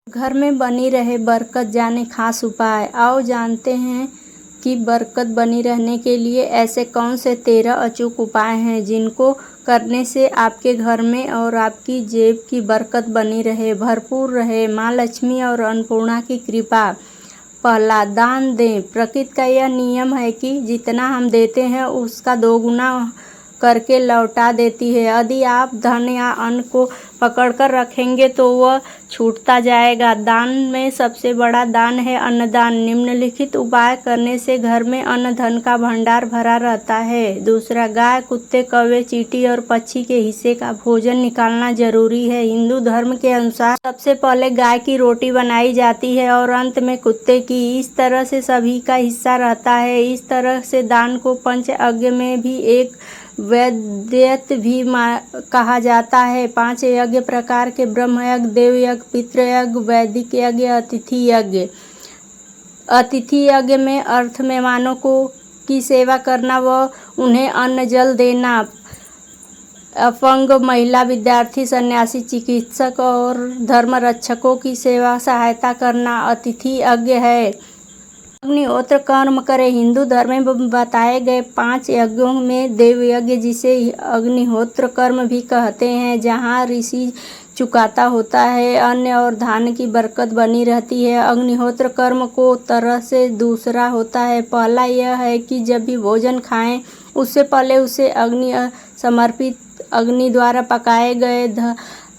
घर में बनी रहे बरकत, जाने खास उपाय। आओ जानते हैं कि बरकत बनी रहने के लिए ऐसे कौन से 13 अचूक उपाय हैं जिनको करने से आपके घर में और आपकी जेब की बरकत बनी रहे, भरपूर रहे, माँ लक्ष्मी और अन्नपूर्णा की कृपा। पहला, दान दें। प्रकृति का यह नियम है कि जितना हम देते हैं उसका दोगुना करके लौटा देती है। यदि आप धन या अन्न को पकड़कर रखेंगे तो वह छूटता जाएगा। दान में सबसे बड़ा दान है अन्नदान। निम्नलिखित उपाय करने से घर में अन्न धन का भंडार भरा रहता है। दूसरा, गाय, कुत्ते, कौवे, चींटी और पक्षी के हिस्से का भोजन निकालना जरूरी है। हिंदू धर्म के अनुसार सबसे पहले गाय की रोटी बनाई जाती है और अंत में कुत्ते की। इस तरह से सभी का हिस्सा रहता है। इस तरह से दान को पंच यज्ञ में भी एक वैद्यत भी कहा जाता है। 5 यज्ञ प्रकार के ब्रह्म यज्ञ, देव यज्ञ, पितृ यज्ञ, वैदिक यज्ञ, अतिथि यज्ञ। अतिथि यज्ञ में अर्थ मेहमानों को की सेवा करना व उन्हें अन्न जल देना। अपंग, महिला, विद्यार्थी, सन्यासी, चिकित्सक और धर्म रक्षकों की सेवा सहायता करना अतिथि यज्ञ है। अग्निहोत्र कर्म करें। हिंदू धर्म में बताए गए 5 यज्ञों में देव यज्ञ, जिसे अग्निहोत्र कर्म भी कहते हैं, जहाँ ऋषि चुकाता होता है, अन्न और धान की बरकत बनी रहती है। अग्निहोत्र कर्म को तरह से दूसरा होता है। पहला यह है कि जब भी भोजन खाएं उससे पहले उसे अग्नि समर्पित, अग्नि द्वारा पकाए गए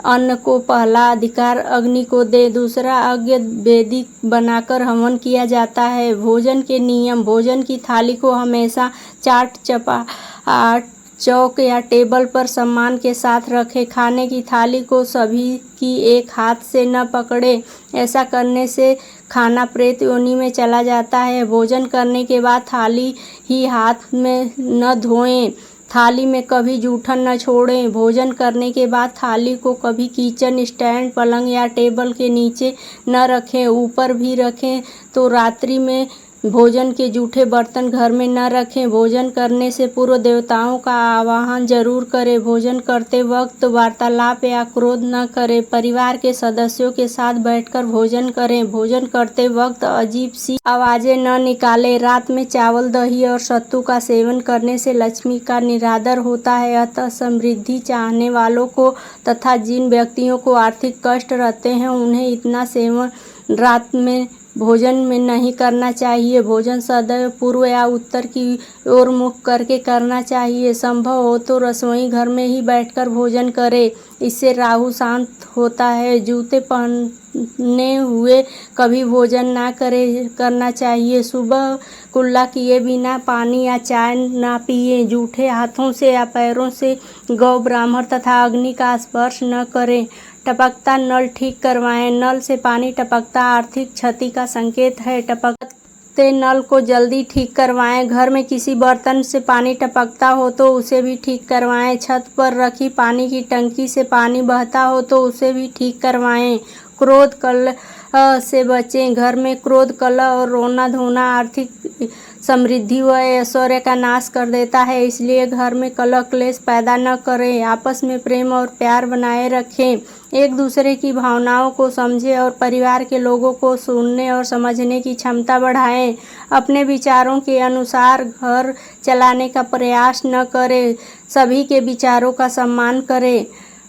अन्न को पहला अधिकार अग्नि को दे। दूसरा, यज्ञ वेदी बनाकर हवन किया जाता है। भोजन के नियम। भोजन की थाली को हमेशा चाट, चपाट, चौक या टेबल पर सम्मान के साथ रखें। खाने की थाली को सभी की एक हाथ से न पकड़े। ऐसा करने से खाना प्रेत योनि में चला जाता है। भोजन करने के बाद थाली ही हाथ में न धोएं। थाली में कभी जूठन न छोड़ें। भोजन करने के बाद थाली को कभी किचन स्टैंड, पलंग या टेबल के नीचे न रखें। ऊपर भी रखें तो रात्रि में भोजन के जूठे बर्तन घर में न रखें। भोजन करने से पूर्व देवताओं का आवाहन जरूर करें। भोजन करते वक्त वार्तालाप या क्रोध न करें। परिवार के सदस्यों के साथ बैठकर भोजन करें। भोजन करते वक्त अजीब सी आवाजें न निकालें। रात में चावल, दही और सत्तू का सेवन करने से लक्ष्मी का निरादर होता है। अतः समृद्धि चाहने वालों को तथा जिन व्यक्तियों को आर्थिक कष्ट रहते हैं उन्हें इतना सेवन रात में भोजन में नहीं करना चाहिए। भोजन सदैव पूर्व या उत्तर की ओर मुख करके करना चाहिए। संभव हो तो रसोई घर में ही बैठकर भोजन करें। इससे राहु शांत होता है। जूते पहने हुए कभी भोजन ना करना चाहिए। सुबह कुल्ला किए बिना पानी या चाय ना पिए। जूठे हाथों से या पैरों से गौ, ब्राह्मण तथा अग्नि का स्पर्श न करें। टपकता नल ठीक करवाएं। नल से पानी टपकता आर्थिक क्षति का संकेत है। टपकते नल को जल्दी ठीक करवाएं। घर में किसी बर्तन से पानी टपकता हो तो उसे भी ठीक करवाएं। छत पर रखी पानी की टंकी से पानी बहता हो तो उसे भी ठीक करवाएं। क्रोध, कलह से बचें। घर में क्रोध, कलह और रोना धोना आर्थिक समृद्धि व ऐश्वर्य का नाश कर देता है। इसलिए घर में कलह क्लेश पैदा न करें। आपस में प्रेम और प्यार बनाए रखें। एक दूसरे की भावनाओं को समझें और परिवार के लोगों को सुनने और समझने की क्षमता बढ़ाएं। अपने विचारों के अनुसार घर चलाने का प्रयास न करें। सभी के विचारों का सम्मान करें।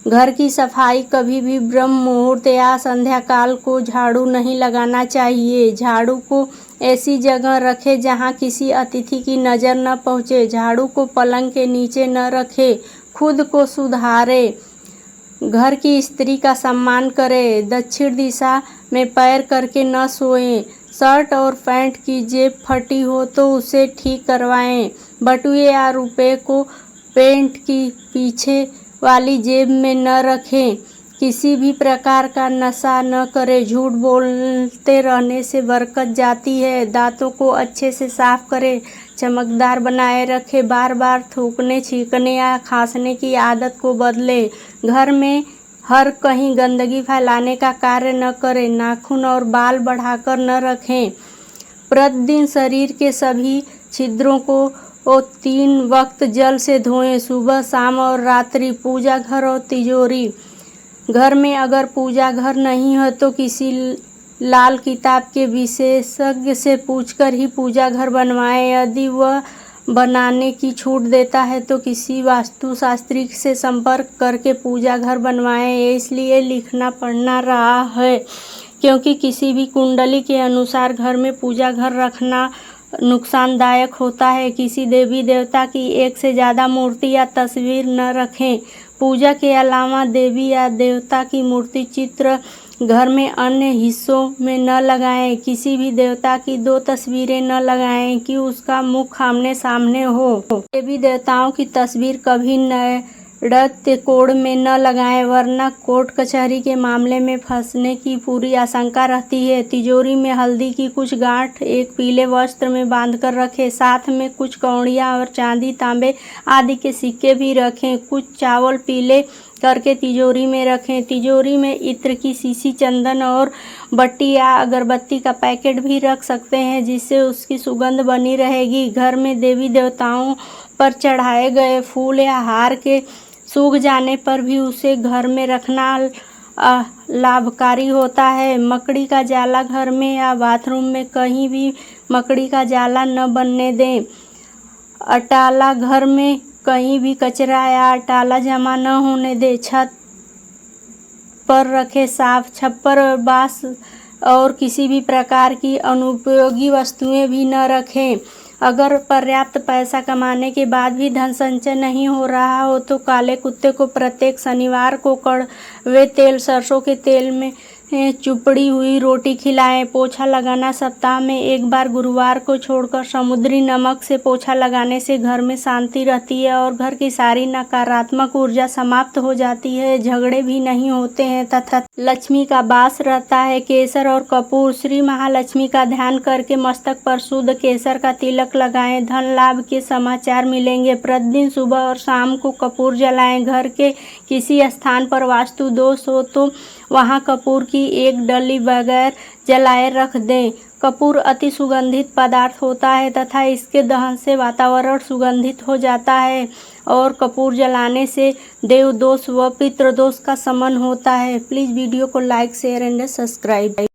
घर की सफाई कभी भी ब्रह्म मुहूर्त या संध्या काल को झाड़ू नहीं लगाना चाहिए। झाड़ू को ऐसी जगह रखें जहां किसी अतिथि की नज़र न पहुंचे। झाड़ू को पलंग के नीचे न रखें। खुद को सुधारें। घर की स्त्री का सम्मान करें। दक्षिण दिशा में पैर करके न सोएं। शर्ट और पैंट की जेब फटी हो तो उसे ठीक करवाएं। बटुए या रुपए को पैंट की पीछे वाली जेब में न रखें। किसी भी प्रकार का नशा न करें। झूठ बोलते रहने से बरकत जाती है। दांतों को अच्छे से साफ करें, चमकदार बनाए रखें। बार बार थूकने, छींकने या खांसने की आदत को बदलें। घर में हर कहीं गंदगी फैलाने का कार्य न करें। नाखून और बाल बढ़ाकर न रखें। प्रतिदिन शरीर के सभी छिद्रों को 3 वक्त जल से धोएं, सुबह, शाम और रात्रि। पूजा घर और तिजोरी। घर में अगर पूजा घर नहीं है तो किसी लाल किताब के विशेषज्ञ से पूछकर ही पूजा घर बनवाएं। यदि वह बनाने की छूट देता है तो किसी वास्तुशास्त्री से संपर्क करके पूजा घर बनवाएं। इसलिए लिखना पढ़ना रहा है क्योंकि किसी भी कुंडली के अनुसार घर में पूजा घर रखना नुकसानदायक होता है। किसी देवी देवता की एक से ज़्यादा मूर्ति या तस्वीर न रखें। पूजा के अलावा देवी या देवता की मूर्ति चित्र घर में अन्य हिस्सों में न लगाएं। किसी भी देवता की 2 तस्वीरें न लगाएं कि उसका मुख आमने सामने हो। देवी देवताओं की तस्वीर कभी नैऋत्य कोण में न लगाएं, वरना कोर्ट कचहरी के मामले में फंसने की पूरी आशंका रहती है। तिजोरी में हल्दी की कुछ गांठ एक पीले वस्त्र में बांधकर रखें। साथ में कुछ कौड़ियाँ और चांदी तांबे आदि के सिक्के भी रखें। कुछ चावल पीले करके तिजोरी में रखें। तिजोरी में इत्र की शीशी, चंदन और बत्ती या अगरबत्ती का पैकेट भी रख सकते हैं, जिससे उसकी सुगंध बनी रहेगी। घर में देवी देवताओं पर चढ़ाए गए फूल या हार के सूख जाने पर भी उसे घर में रखना लाभकारी होता है। मकड़ी का जाला घर में या बाथरूम में कहीं भी मकड़ी का जाला न बनने दें। अटाला घर में कहीं भी कचरा या अटाला जमा न होने दे। छत पर रखे साफ छप्पर और बांस और किसी भी प्रकार की अनुपयोगी वस्तुएं भी न रखें। अगर पर्याप्त पैसा कमाने के बाद भी धन संचय नहीं हो रहा हो तो काले कुत्ते को प्रत्येक शनिवार को कड़वे तेल, सरसों के तेल में चुपड़ी हुई रोटी खिलाएं। पोछा लगाना सप्ताह में 1 बार गुरुवार को छोड़कर समुद्री नमक से पोछा लगाने से घर में शांति रहती है और घर की सारी नकारात्मक ऊर्जा समाप्त हो जाती है। झगड़े भी नहीं होते हैं तथा लक्ष्मी का वास रहता है। केसर और कपूर। श्री महालक्ष्मी का ध्यान करके मस्तक पर शुद्ध केसर का तिलक लगाएं। धन लाभ के समाचार मिलेंगे। प्रतिदिन सुबह और शाम को कपूर जलाएं। घर के किसी स्थान पर वास्तु दोष हो तो वहां कपूर की एक डली बगैर जलाए रख दें। कपूर अति सुगंधित पदार्थ होता है तथा इसके दहन से वातावरण सुगंधित हो जाता है और कपूर जलाने से देव दोष व पितृ दोष का शमन होता है। प्लीज़ वीडियो को लाइक, शेयर एंड सब्सक्राइब।